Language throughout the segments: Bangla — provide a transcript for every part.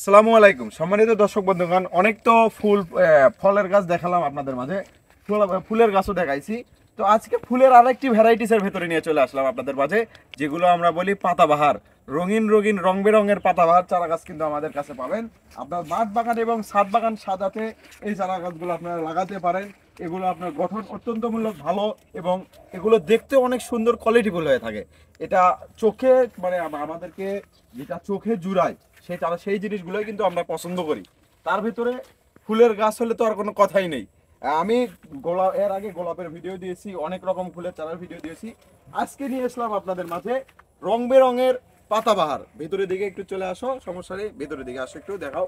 আসসালামু আলাইকুম সম্মানিত দর্শক বন্ধুগণ, অনেক তো ফলের গাছ দেখালাম আপনাদের মাঝে, ফুলের গাছও দেখাইছি। তো আজকে ফুলের আরেকটি ভ্যারাইটিসের ভেতরে নিয়ে চলে আসলাম আপনাদের মাঝে, যেগুলো আমরা বলি পাতাবাহার। রঙিন রঙিন রং বেরঙের পাতাবাহার চারা গাছ কিন্তু আমাদের কাছে পাবেন। আপনার মাঠ বাগান এবং ছাদ বাগান সাজাতে এই চারা গাছগুলো আপনারা লাগাতে পারেন। এগুলো আপনার গঠন অত্যন্তমূলক ভালো এবং এগুলো দেখতে অনেক সুন্দর কোয়ালিটিফুল হয়ে থাকে। এটা চোখে মানে আমাদেরকে যেটা চোখে জুড়ায় সেই জিনিসগুলোই কিন্তু আমরা পছন্দ করি। তার ভিতরে ফুলের গাছ হলে তো আর কোনো কথাই নেই। আমি এর আগে গোলাপের ভিডিও দিয়েছি, অনেক রকম ফুলের চারার ভিডিও দিয়েছি। আজকে নিয়ে আসলাম আপনাদের মাঝে রং বেরঙের পাতাবাহার। ভিতরের দিকে একটু চলে আসো, সমস্যা নেই, ভিতরের দিকে আসো, একটু দেখাও।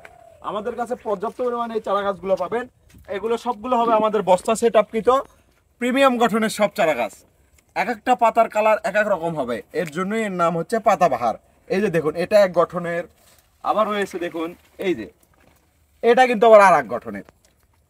আমাদের কাছে পর্যাপ্ত পরিমাণে এই চারা গাছগুলো পাবেন। এগুলো সবগুলো হবে আমাদের বস্তা সেট আপকৃত প্রিমিয়াম গঠনের সব চারা গাছ। এক একটা পাতার কালার এক এক রকম হবে, এর জন্যই এর নাম হচ্ছে পাতাবাহার। এই যে দেখুন, এটা এক গঠনের, আবার রয়েছে দেখুন এই যে এটা কিন্তু আবার আর এক গঠনের।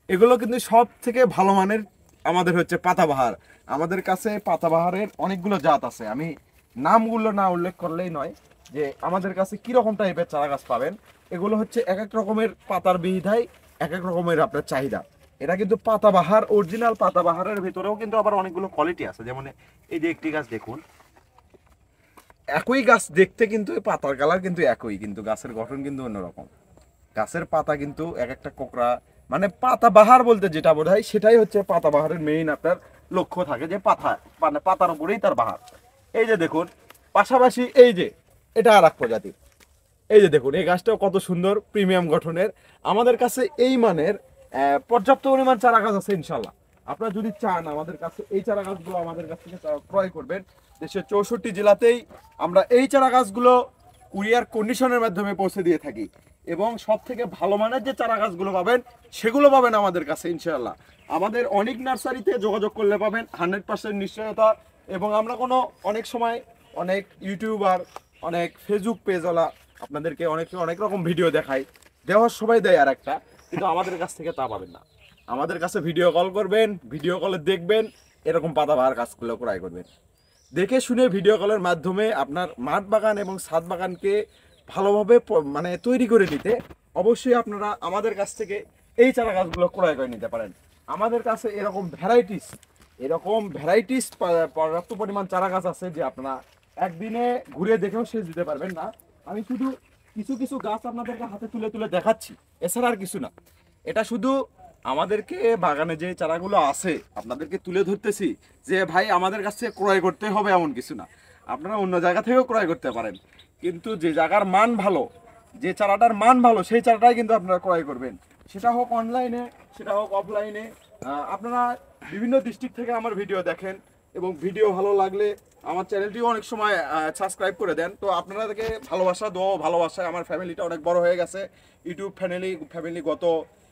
এগুলো কিন্তু সব থেকে ভালো মানের আমাদের হচ্ছে পাতাবাহার। আমাদের কাছে পাতাবাহারের অনেকগুলো জাত আছে, আমি নামগুলো না উল্লেখ করলেই নয় যে আমাদের কাছে কিরকম টাইপের চারা গাছ পাবেন। এগুলো হচ্ছে এক এক রকমের পাতার বিধায় এক এক রকমের আপনার চাহিদা। এটা কিন্তু পাতাবাহার, অরিজিনাল পাতাবাহারের ভিতরেও কিন্তু আবার অনেকগুলো কোয়ালিটি আছে। যেমন এই যে একটি গাছ দেখুন, একই গাছ দেখতে কিন্তু পাতার কালার কিন্তু একই, কিন্তু গাছের গঠন কিন্তু অন্যরকম। গাছের পাতা কিন্তু এক একটা কোকড়া, মানে পাতাবাহার বলতে যেটা বোঝায় সেটাই হচ্ছে পাতাবাহারের মেইন আপনার লক্ষ্য থাকে, যে পাতা মানে পাতার উপরেই তার বাহার। এই যে দেখুন, পাশাপাশি এই যে এটা আর এক প্রজাতি। এই যে দেখুন, এই গাছটাও কত সুন্দর প্রিমিয়াম গঠনের। আমাদের কাছে এই মানের পর্যাপ্ত পরিমাণ চারা গাছ আছে ইনশাল্লাহ। আপনারা যদি চান আমাদের কাছে এই চারা গাছগুলো আমাদের কাছ থেকে ক্রয় করবেন। দেশের 64 জেলাতেই আমরা এই চারা গাছগুলো কুরিয়ার কন্ডিশনের মাধ্যমে পৌঁছে দিয়ে থাকি, এবং সব থেকে ভালো মানের যে চারা গাছগুলো পাবেন সেগুলো পাবেন আমাদের কাছে ইনশাল্লাহ। আমাদের অনেক নার্সারিতে যোগাযোগ করলে পাবেন 100% নিশ্চয়তা। এবং আমরা অনেক সময় অনেক ইউটিউবার, অনেক ফেসবুক পেজওয়ালা আপনাদেরকে অনেক রকম ভিডিও দেখায়, দেওয়ার সবাই দেয় আর একটা, কিন্তু আমাদের কাছ থেকে তা পাবেন না। আমাদের কাছে ভিডিও কল করবেন, ভিডিও কলে দেখবেন, এরকম পাতাবাহার গাছগুলো ক্রয় করবেন। দেখে শুনে ভিডিও কলের মাধ্যমে আপনার মাঠ বাগান এবং ছাদ বাগানকে ভালোভাবে মানে তৈরি করে নিতে অবশ্যই আপনারা আমাদের কাছ থেকে এই চারা গাছগুলো ক্রয় করে নিতে পারেন। আমাদের কাছে এরকম ভ্যারাইটিস পর্যাপ্ত পরিমাণ চারা গাছ আছে যে আপনারা একদিনে ঘুরে দেখেও শেষ দিতে পারবেন না। আমি শুধু কিছু কিছু গাছ আপনাদেরকে হাতে তুলে তুলে দেখাচ্ছি, এছাড়া আর কিছু না। এটা শুধু আমাদেরকে বাগানে যে চারাগুলো আছে আপনাদেরকে তুলে ধরতেছি যে ভাই আমাদের কাছ থেকে ক্রয় করতে হবে এমন কিছু না। আপনারা অন্য জায়গা থেকেও ক্রয় করতে পারেন, কিন্তু যে জায়গার মান ভালো, যে চারাটার মান ভালো, সেই চারাটাই কিন্তু আপনারা ক্রয় করবেন। সেটা হোক অনলাইনে, সেটা হোক অফলাইনে। আপনারা বিভিন্ন ডিস্ট্রিক্ট থেকে আমার ভিডিও দেখেন, এবং ভিডিও ভালো লাগলে আমার চ্যানেলটিও অনেক সময় সাবস্ক্রাইব করে দেন। তো আপনাদেরকে ভালোবাসা দোয়া, ভালোবাসায় আমার ফ্যামিলিটা অনেক বড় হয়ে গেছে। ইউটিউব ফ্যামিলি গত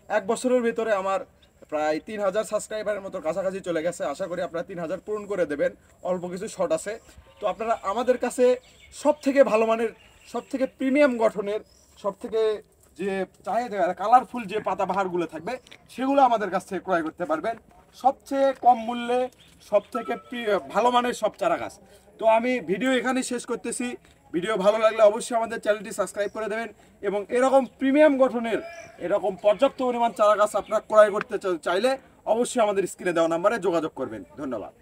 1 বছরের ভিতরে আমার প্রায় 3000 সাবস্ক্রাইবারের মতো কাছাকাছি চলে গেছে। আশা করি আপনারা 3000 পূরণ করে দেবেন। অল্প কিছু শর্ট আছে। তো আপনারা আমাদের কাছে সব থেকে ভালো মানের, সব থেকে প্রিমিয়াম গঠনের, সব থেকে যে চাহিদা কালারফুল যে পাতাবাহারগুলো থাকবে সেগুলো আমাদের কাছ থেকে ক্রয় করতে পারবেন সবচেয়ে কম মূল্যে, সব থেকে ভালো মানের সব চারা গাছ। তো আমি ভিডিও এখানেই শেষ করতেছি। ভিডিও ভালো লাগলে অবশ্যই আমাদের চ্যানেলটি সাবস্ক্রাইব করে দেবেন, এবং এরকম প্রিমিয়াম গঠনের এরকম পর্যাপ্ত পরিমাণ চারা গাছ আপনারা ক্রয় করতে চাইলে অবশ্যই আমাদের স্ক্রিনে দেওয়া নাম্বারে যোগাযোগ করবেন। ধন্যবাদ।